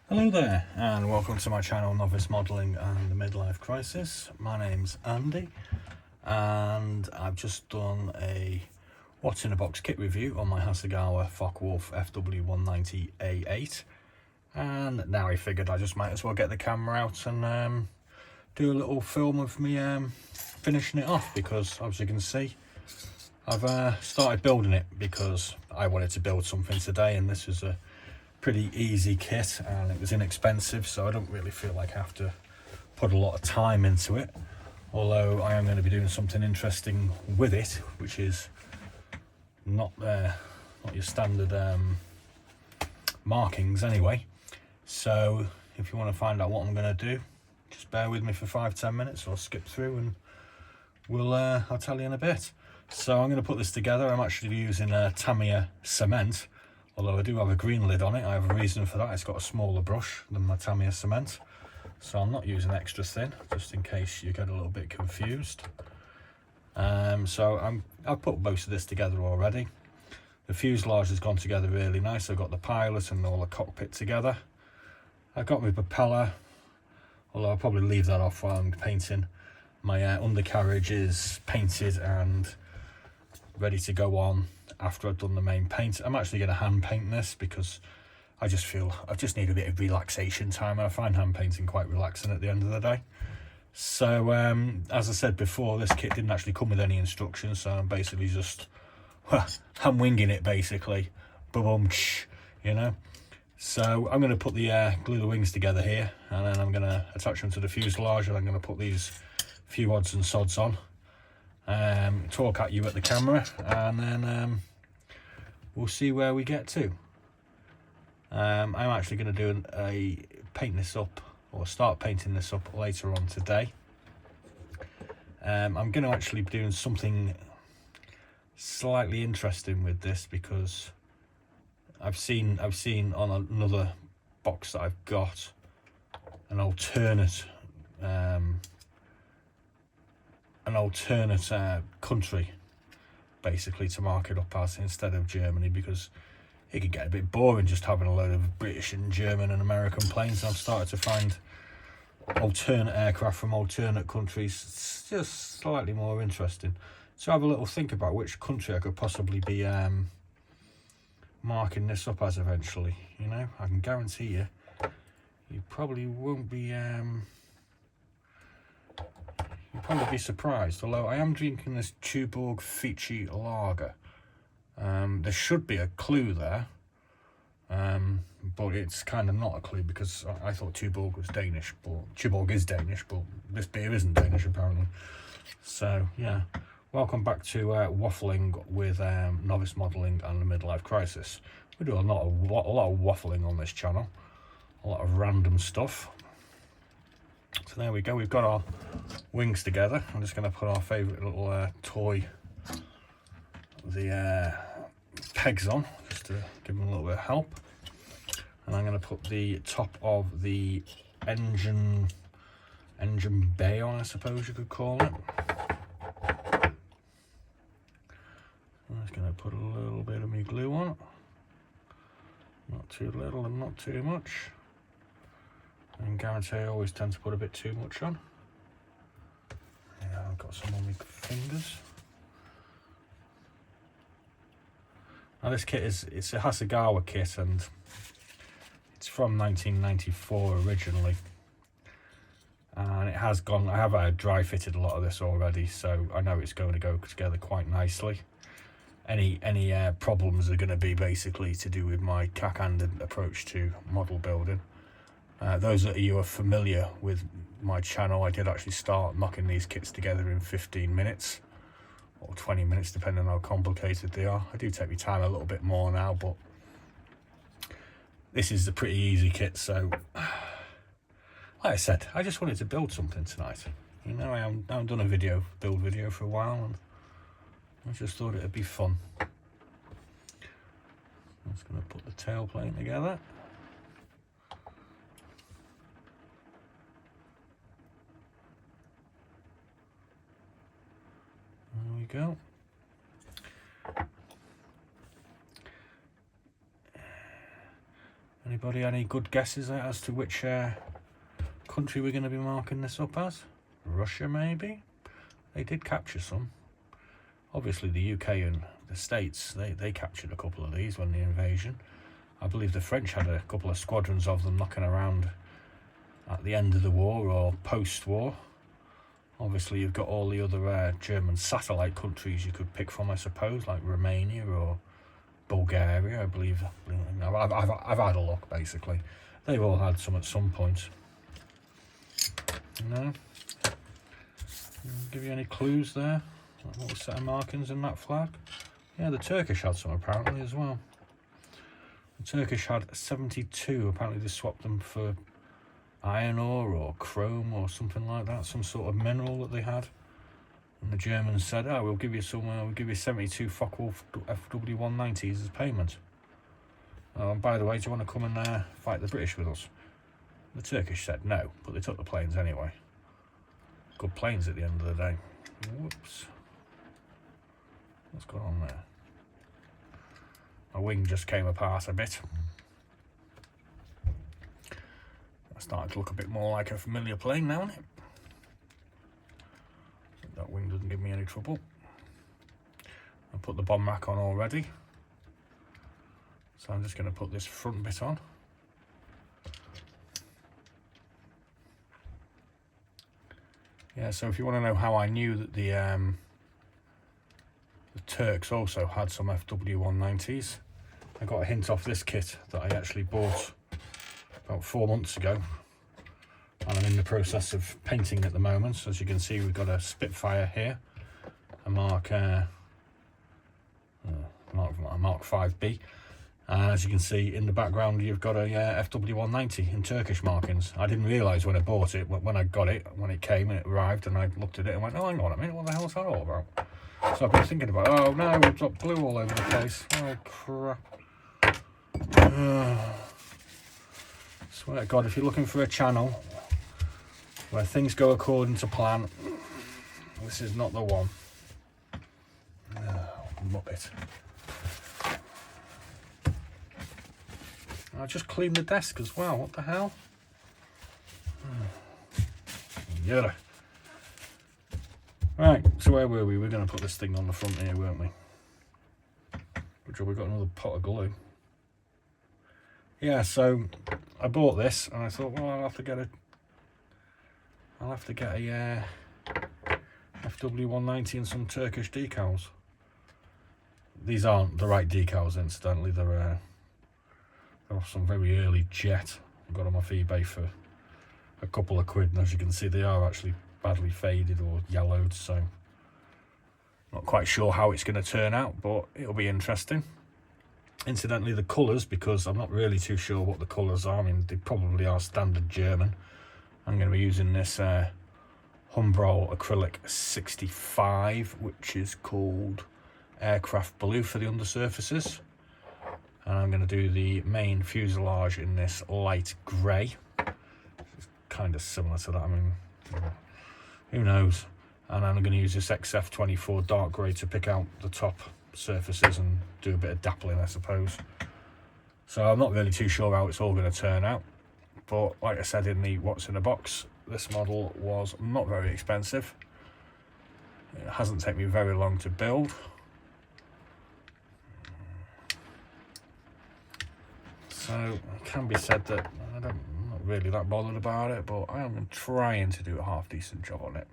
Hello there and welcome to my channel Novice Modelling and the Midlife Crisis. My name's Andy and I've just done a what's in a box kit review on my Hasegawa Fock Wulf FW190 A-8, and now I figured I just might as well get the camera out and do a little film of me finishing it off, because as you can see I've started building it because I wanted to build something today, and this was a pretty easy kit and it was inexpensive, so I don't really feel like I have to put a lot of time into it, although I am going to be doing something interesting with it, which is not your standard markings anyway. So if you want to find out what I'm going to do, just bear with me for 5-10 minutes or skip through and I'll tell you in a bit. So I'm going to put this together. I'm actually using Tamiya cement, although I do have a green lid on it. I have a reason for that. It's got a smaller brush than my Tamiya cement, so I'm not using extra thin, just in case you get a little bit confused. So I've put most of this together already. The fuselage has gone together really nice. I've got the pilot and all the cockpit together. I've got my propeller, although I'll probably leave that off while I'm painting. My undercarriage is painted and ready to go on after I've done the main paint. I'm actually going to hand paint this because I just feel I just need a bit of relaxation time. I find hand painting quite relaxing at the end of the day. So as I said before, this kit didn't actually come with any instructions, so I'm basically just I'm winging it basically. Boom, you know. So I'm going to put the glue the wings together here, and then I'm going to attach them to the fuselage, and I'm going to put these few odds and sods on, talk at you at the camera, and then we'll see where we get to. I'm actually going to do paint this up, or start painting this up later on today. I'm going to actually be doing something slightly interesting with this, because I've seen on another box that I've got an alternate country basically to mark it up as, instead of Germany, because it could get a bit boring just having a load of British and German and American planes. I've started to find alternate aircraft from alternate countries. It's just slightly more interesting. So have a little think about which country I could possibly be marking this up as eventually. You know, I can guarantee you probably won't be you'll probably be surprised, although I am drinking this Tuborg Fici lager. There should be a clue there, but it's kind of not a clue, because I thought Tuborg was Danish, but Tuborg is Danish, but this beer isn't Danish apparently. So yeah, welcome back to waffling with Novice Modelling and the Midlife Crisis. We do a lot of waffling on this channel, a lot of random stuff. So there we go, we've got our wings together. I'm just going to put our favourite little toy, the pegs on, just to give them a little bit of help. And I'm going to put the top of the engine bay on, I suppose you could call it. I'm just going to put a little bit of my glue on, not too little and not too much. And guarantee I always tend to put a bit too much on. Yeah, I've got some on my fingers. Now this kit it's a Hasegawa kit, and it's from 1994 originally. And it has gone, I have dry fitted a lot of this already, so I know it's going to go together quite nicely. Any problems are going to be basically to do with my cack-handed approach to model building. Those of you who are familiar with my channel, I did actually start knocking these kits together in 15 minutes or 20 minutes, depending on how complicated they are. I do take my time a little bit more now, but this is a pretty easy kit. So like I said, I just wanted to build something tonight. You know, I haven't done a build video for a while, and I just thought it'd be fun. I'm just going to put the tail plane together. There we go. Anybody any good guesses as to which country we're going to be marking this up as? Russia, maybe? They did capture some. Obviously the UK and the States, they captured a couple of these when the invasion. I believe the French had a couple of squadrons of them knocking around at the end of the war or post-war. Obviously you've got all the other German satellite countries you could pick from, I suppose, like Romania or Bulgaria, I believe. I've had a look, basically. They've all had some at some point. No? Give you any clues there? What was set of markings in that flag? Yeah, the Turkish had some apparently as well. The Turkish had 72. Apparently they swapped them for iron ore or chrome or something like that, some sort of mineral that they had. And the Germans said, "Oh, we'll give you some. We'll give you 72 Focke Wulf FW190s as payment." And by the way, do you want to come and fight the British with us? The Turkish said no, but they took the planes anyway. Good planes at the end of the day. Whoops. What's going on there? My wing just came apart a bit. It's starting to look a bit more like a familiar plane now, isn't it? That wing doesn't give me any trouble. I put the bomb rack on already. So I'm just going to put this front bit on. Yeah, so if you want to know how I knew that the Turks also had some FW190s, I got a hint off this kit that I actually bought about 4 months ago, and I'm in the process of painting at the moment. So as you can see, we've got a Spitfire here, a Mk Vb, and as you can see in the background you've got a FW190 in Turkish markings. I didn't realise when I bought it, when I got it, when it came and it arrived, and I looked at it and went, oh hang on a minute, what the hell is that all about? So I've been thinking about, oh no, we've got glue all over the place, oh crap. Swear to God, if you're looking for a channel where things go according to plan, this is not the one. Muppet. I just cleaned the desk as well, what the hell? Yeah. Right, so where were we? We're going to put this thing on the front here, weren't we? Which we got another pot of glue. Yeah, so I bought this and I thought, well, I'll have to get a FW190 and some Turkish decals. These aren't the right decals, incidentally. They're some very early jet. I got them off eBay for a couple of quid, and as you can see, they are actually badly faded or yellowed, so not quite sure how it's going to turn out, but it'll be interesting. Incidentally, the colours, because I'm not really too sure what the colours are, I mean, they probably are standard German. I'm going to be using this Humbrol acrylic 65, which is called Aircraft Blue for the undersurfaces. And I'm going to do the main fuselage in this light grey. It's kind of similar to that, I mean, who knows. And I'm going to use this XF24 dark grey to pick out the top surfaces and do a bit of dappling, I suppose. So I'm not really too sure how it's all going to turn out. But like I said in the what's in the box, this model was not very expensive. It hasn't taken me very long to build. So it can be said that I'm not really that bothered about it, but I am trying to do a half decent job on it.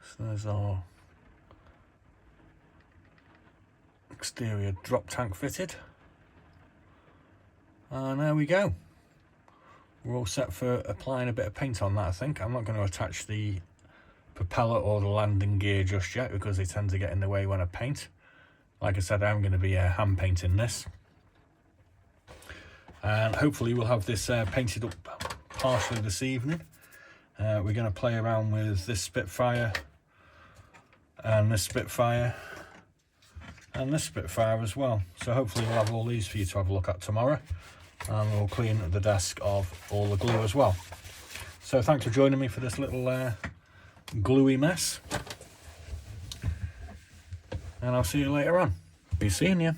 So there's our exterior drop tank fitted. And there we go. We're all set for applying a bit of paint on that, I think. I'm not going to attach the propeller or the landing gear just yet because they tend to get in the way when I paint. Like I said, I'm going to be hand painting this. And hopefully we'll have this painted up partially this evening. We're going to play around with this Spitfire and this Spitfire and this Spitfire as well. So hopefully we'll have all these for you to have a look at tomorrow. And we'll clean the desk of all the glue as well. So thanks for joining me for this little gluey mess. And I'll see you later on. Be seeing you.